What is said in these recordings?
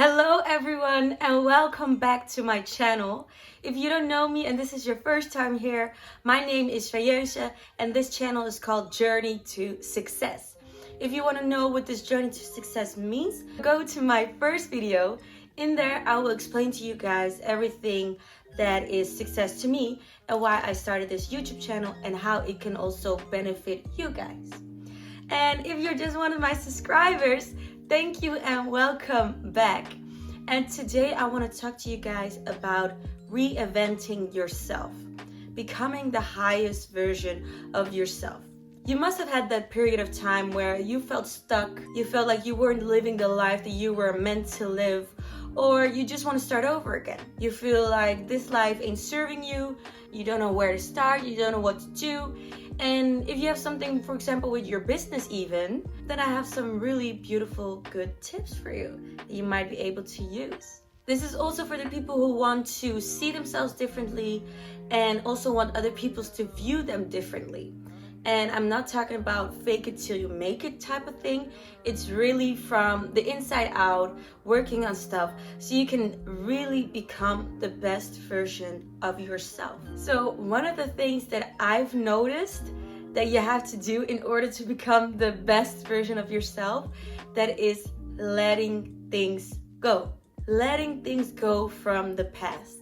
Hello everyone and welcome back to my channel. If you don't know me and this is your first time here, my name is Fayeuze and this channel is called Journey to Success. If you want to know what this journey to success means, go to my first video. In there I will explain to you guys everything that is success to me and why I started this YouTube channel and how it can also benefit you guys. And if you're just one of my subscribers, thank you and welcome back. And today I want to talk to you guys about reinventing yourself, becoming the highest version of yourself. You must have had that period of time where you felt stuck, you felt like you weren't living the life that you were meant to live, or you just want to start over again. You feel like this life ain't serving you, you don't know where to start, you don't know what to do. And if you have something, for example, with your business even, then I have some really beautiful, good tips for you that you might be able to use. This is also for the people who want to see themselves differently and also want other people to view them differently. And I'm not talking about fake it till you make it type of thing. It's really from the inside out, working on stuff so you can really become the best version of yourself. So one of the things that I've noticed that you have to do in order to become the best version of yourself, that is letting things go. Letting things go from the past.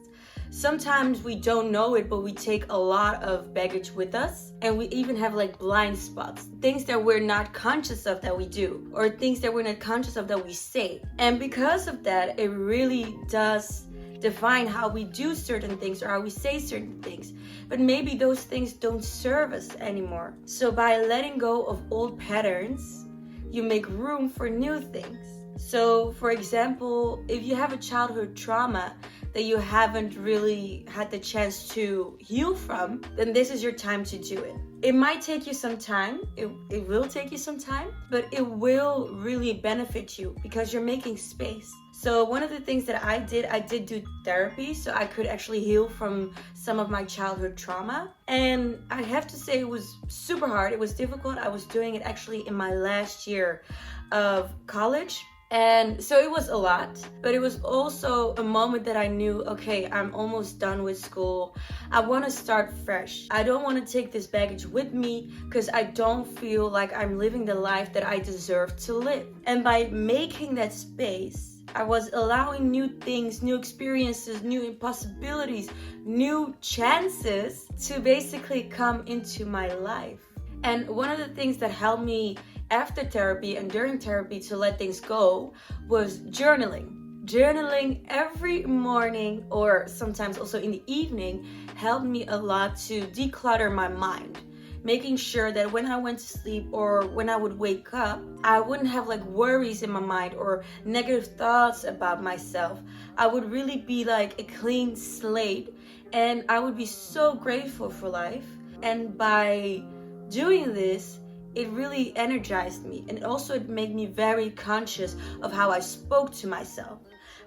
Sometimes we don't know it, but we take a lot of baggage with us, and we even have like blind spots, things that we're not conscious of that we do, or things that we're not conscious of that we say. And because of that, it really does define how we do certain things or how we say certain things. But maybe those things don't serve us anymore. So by letting go of old patterns, you make room for new things. So for example, if you have a childhood trauma that you haven't really had the chance to heal from, then this is your time to do it. It might take you some time, it will take you some time, but it will really benefit you because you're making space. So one of the things that I did do therapy so I could actually heal from some of my childhood trauma. And I have to say it was super hard, it was difficult. I was doing it actually in my last year of college. And so it was a lot, but it was also a moment that I knew, okay, I'm almost done with school. I want to start fresh. I don't want to take this baggage with me because I don't feel like I'm living the life that I deserve to live. And by making that space, I was allowing new things, new experiences, new possibilities, new chances to basically come into my life. And one of the things that helped me after therapy and during therapy to let things go was journaling. Journaling every morning or sometimes also in the evening helped me a lot to declutter my mind. Making sure that when I went to sleep or when I would wake up, I wouldn't have like worries in my mind or negative thoughts about myself. I would really be like a clean slate and I would be so grateful for life. And by doing this, it really energized me, and also it made me very conscious of how I spoke to myself.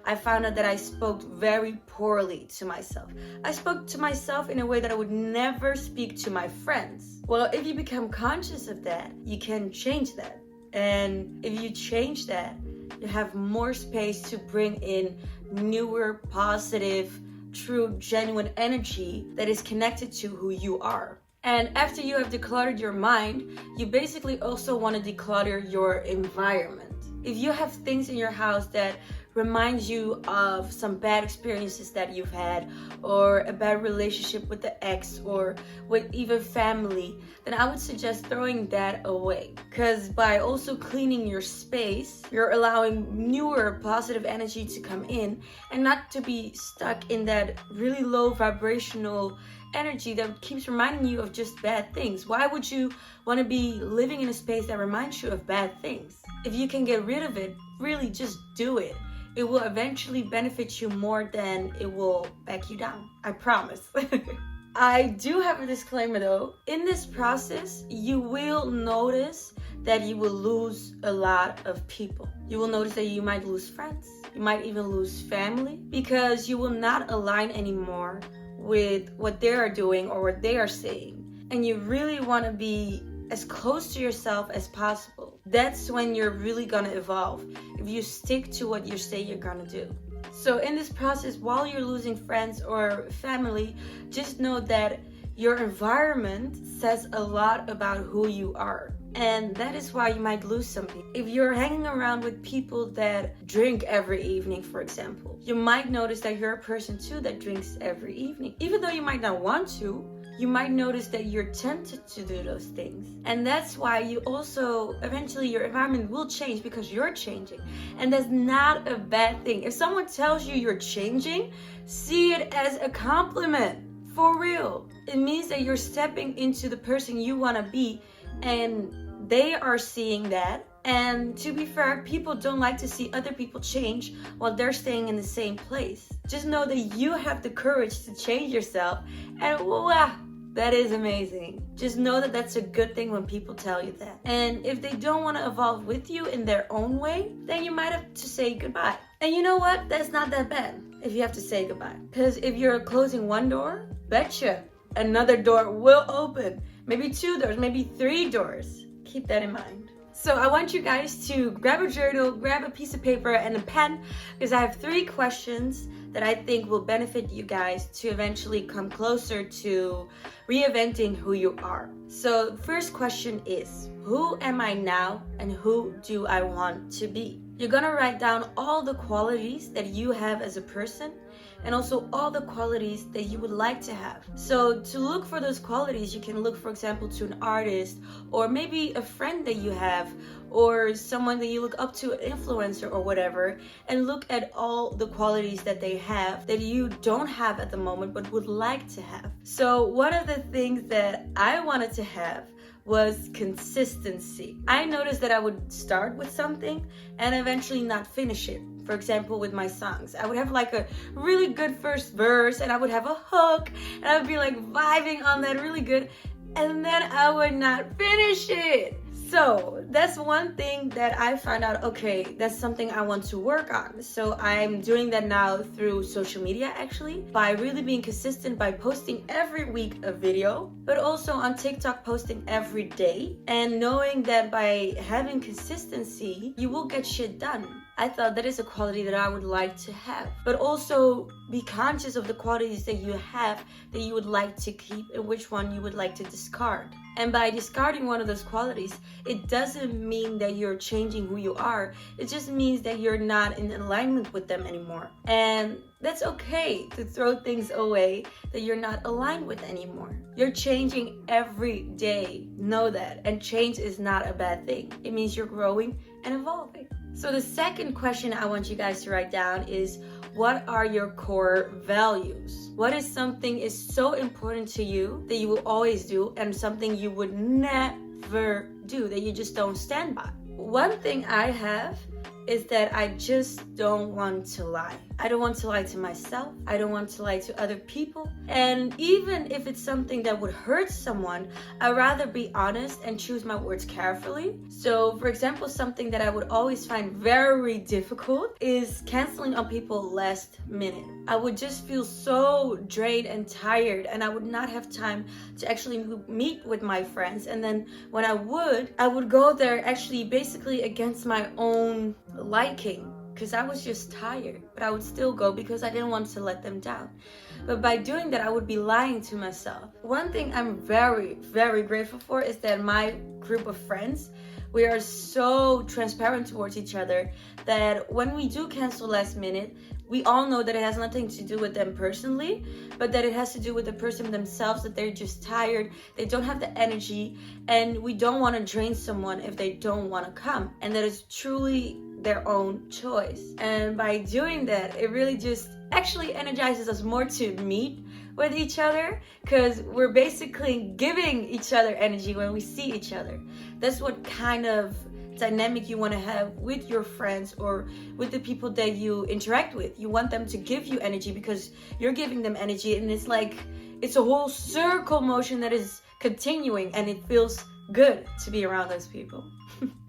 I found out that I spoke very poorly to myself. I spoke to myself in a way that I would never speak to my friends. Well, if you become conscious of that, you can change that. And if you change that, you have more space to bring in newer, positive, true, genuine energy that is connected to who you are. And after you have decluttered your mind, you basically also want to declutter your environment. If you have things in your house that remind you of some bad experiences that you've had, or a bad relationship with the ex or with even family, then I would suggest throwing that away. Because by also cleaning your space, you're allowing newer positive energy to come in and not to be stuck in that really low vibrational energy that keeps reminding you of just bad things. Why would you want to be living in a space that reminds you of bad things? If you can get rid of it, really just do it. It will eventually benefit you more than it will back you down. I promise. I do have a disclaimer though. In this process, you will notice that you will lose a lot of people. You will notice that you might lose friends. You might even lose family because you will not align anymore with what they are doing or what they are saying. And you really want to be as close to yourself as possible. that's when you're really gonna evolve, if you stick to what you say you're gonna do. So in this process, while you're losing friends or family, just know that your environment says a lot about who you are. And that is why you might lose some people. If you're hanging around with people that drink every evening, for example, you might notice that you're a person too that drinks every evening. Even though you might not want to, you might notice that you're tempted to do those things. And that's why you also, eventually your environment will change because you're changing. And that's not a bad thing. If someone tells you you're changing, see it as a compliment. For real. It means that you're stepping into the person you want to be, and they are seeing that. And to be fair, people don't like to see other people change while they're staying in the same place. Just know that you have the courage to change yourself, and wow, that is amazing. Just know that that's a good thing when people tell you that. And if they don't want to evolve with you in their own way, then you might have to say goodbye. And you know what? That's not that bad if you have to say goodbye. Because if you're closing one door, betcha another door will open. Maybe 2 doors, maybe 3 doors. Keep that in mind. So I want you guys to grab a journal, grab a piece of paper and a pen, because I have 3 questions that I think will benefit you guys to eventually come closer to reinventing who you are. So the first question is, who am I now and who do I want to be? You're gonna write down all the qualities that you have as a person and also all the qualities that you would like to have. So to look for those qualities, you can look, for example, to an artist or maybe a friend that you have or someone that you look up to, an influencer or whatever, and look at all the qualities that they have that you don't have at the moment but would like to have. So one of the things that I wanted to have was consistency. I noticed that I would start with something and eventually not finish it. For example, with my songs, I would have like a really good first verse and I would have a hook and I would be like vibing on that really good, and then I would not finish it. So that's one thing that I found out, okay, that's something I want to work on. So I'm doing that now through social media, actually, by really being consistent, by posting every week a video, but also on TikTok posting every day, and knowing that by having consistency, you will get shit done. I thought that is a quality that I would like to have. But also be conscious of the qualities that you have that you would like to keep and which one you would like to discard. And by discarding one of those qualities, it doesn't mean that you're changing who you are. It just means that you're not in alignment with them anymore. And that's okay to throw things away that you're not aligned with anymore. You're changing every day. Know that. And change is not a bad thing. It means you're growing and evolving. So the second question I want you guys to write down is, what are your core values? What is something is so important to you that you will always do, and something you would never do that you just don't stand by? One thing I have is that I just don't want to lie. I don't want to lie to myself. I don't want to lie to other people. And even if it's something that would hurt someone, I'd rather be honest and choose my words carefully. So, for example, something that I would always find very difficult is canceling on people last minute. I would just feel so drained and tired, and I would not have time to actually meet with my friends. And then when I would go there actually basically against my own liking, because I was just tired, but I would still go because I didn't want to let them down. But by doing that, I would be lying to myself. One thing I'm very, very grateful for is that my group of friends, we are so transparent towards each other that when we do cancel last minute, we all know that it has nothing to do with them personally, but that it has to do with the person themselves, that they're just tired, they don't have the energy, and we don't want to drain someone if they don't want to come. And that is truly their own choice. And by doing that, it really just actually energizes us more to meet with each other, because we're basically giving each other energy when we see each other. That's what kind of dynamic you want to have with your friends or with the people that you interact with. You want them to give you energy because you're giving them energy, and it's like it's a whole circle motion that is continuing, and it feels good to be around those people.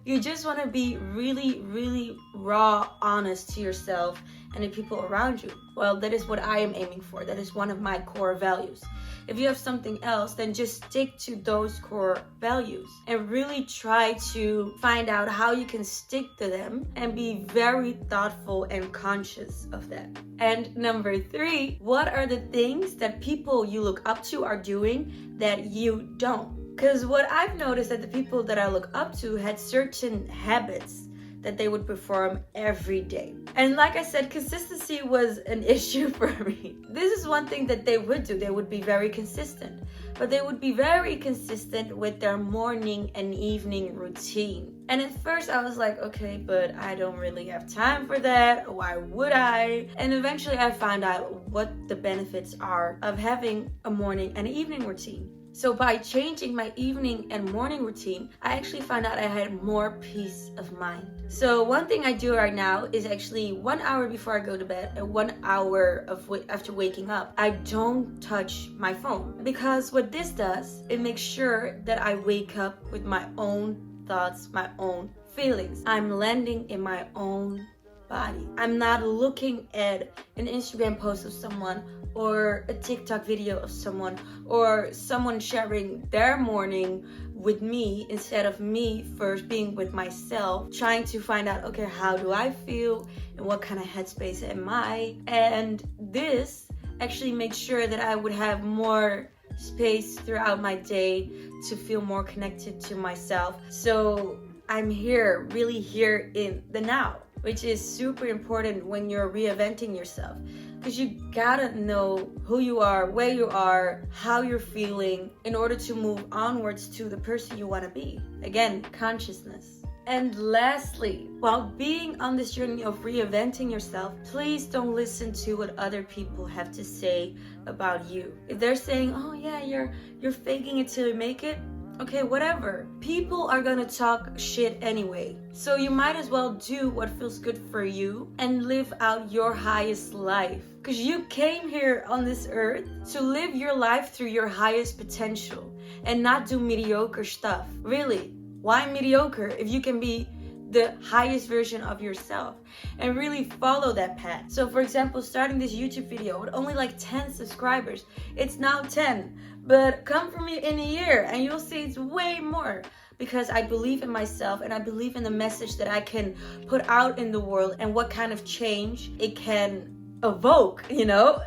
You just want to be really, really raw, honest to yourself and the people around you. Well, that is what I am aiming for. That is one of my core values. If you have something else, then just stick to those core values and really try to find out how you can stick to them and be very thoughtful and conscious of that. And number 3, what are the things that people you look up to are doing that you don't? Because what I've noticed that the people that I look up to had certain habits that they would perform every day. And like I said, consistency was an issue for me. This is one thing that they would do. They would be very consistent. But they would be very consistent with their morning and evening routine. And at first I was like, okay, but I don't really have time for that. Why would I? And eventually I found out what the benefits are of having a morning and evening routine. So by changing my evening and morning routine, I actually found out I had more peace of mind. So one thing I do right now is actually 1 hour before I go to bed and 1 hour after waking up, I don't touch my phone. Because what this does, it makes sure that I wake up with my own thoughts, my own feelings. I'm landing in my own body. I'm not looking at an Instagram post of someone or a TikTok video of someone or someone sharing their morning with me instead of me first being with myself, trying to find out, okay, how do I feel and what kind of headspace am I? And this actually makes sure that I would have more space throughout my day to feel more connected to myself. So I'm here, really here in the now, which is super important when you're reinventing yourself. Because you gotta know who you are, where you are, how you're feeling in order to move onwards to the person you want to be. Again, consciousness. And lastly, while being on this journey of reinventing yourself, please don't listen to what other people have to say about you. If they're saying, oh yeah, you're faking it till you make it, okay, whatever. People are gonna talk shit anyway. So you might as well do what feels good for you and live out your highest life. Because you came here on this earth to live your life through your highest potential and not do mediocre stuff. Really, why mediocre if you can be the highest version of yourself and really follow that path? So for example, starting this YouTube video with only like 10 subscribers, it's now 10. But come for me in a year and you'll see it's way more, because I believe in myself and I believe in the message that I can put out in the world and what kind of change it can evoke, you know?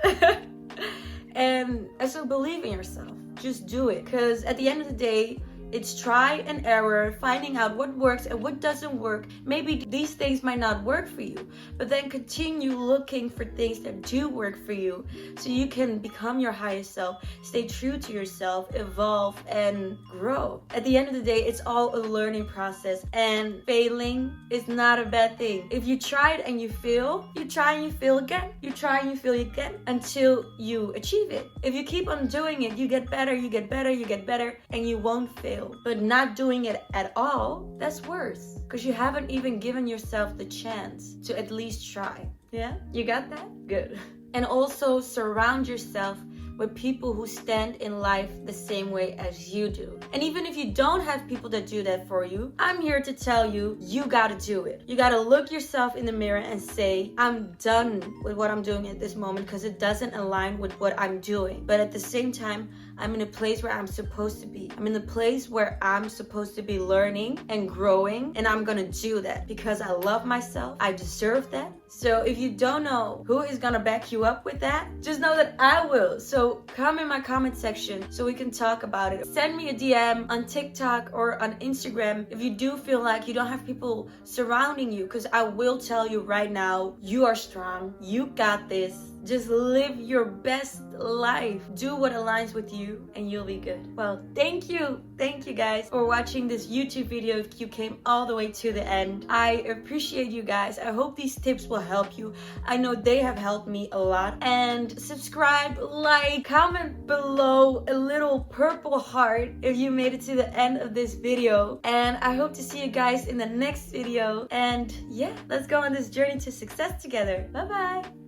And so believe in yourself. Just do it. Because at the end of the day, it's try and error, finding out what works and what doesn't work. Maybe these things might not work for you, but then continue looking for things that do work for you so you can become your highest self, stay true to yourself, evolve, and grow. At the end of the day, it's all a learning process, and failing is not a bad thing. If you tried and you fail, you try and you fail again. You try and you fail again until you achieve it. If you keep on doing it, you get better, you get better, you get better, and you won't fail. But not doing it at all, that's worse, because you haven't even given yourself the chance to at least try. Yeah, you got that? Good. And also surround yourself with people who stand in life the same way as you do. And even if you don't have people that do that for you, I'm here to tell you, you gotta do it. You gotta look yourself in the mirror and say, I'm done with what I'm doing at this moment because it doesn't align with what I'm doing. But at the same time, I'm in a place where I'm supposed to be. I'm in the place where I'm supposed to be learning and growing, and I'm gonna do that because I love myself. I deserve that. So if you don't know who is gonna back you up with that, just know that I will. So come in my comment section so we can talk about it. Send me a DM on TikTok or on Instagram if you do feel like you don't have people surrounding you, because I will tell you right now, you are strong. You got this. Just live your best life. Do what aligns with you and you'll be good. Well, thank you. Thank you guys for watching this YouTube video. If you came all the way to the end, I appreciate you guys. I hope these tips will help you. I know they have helped me a lot. And subscribe, like, comment below a little purple heart if you made it to the end of this video. And I hope to see you guys in the next video. And yeah, let's go on this journey to success together. Bye bye.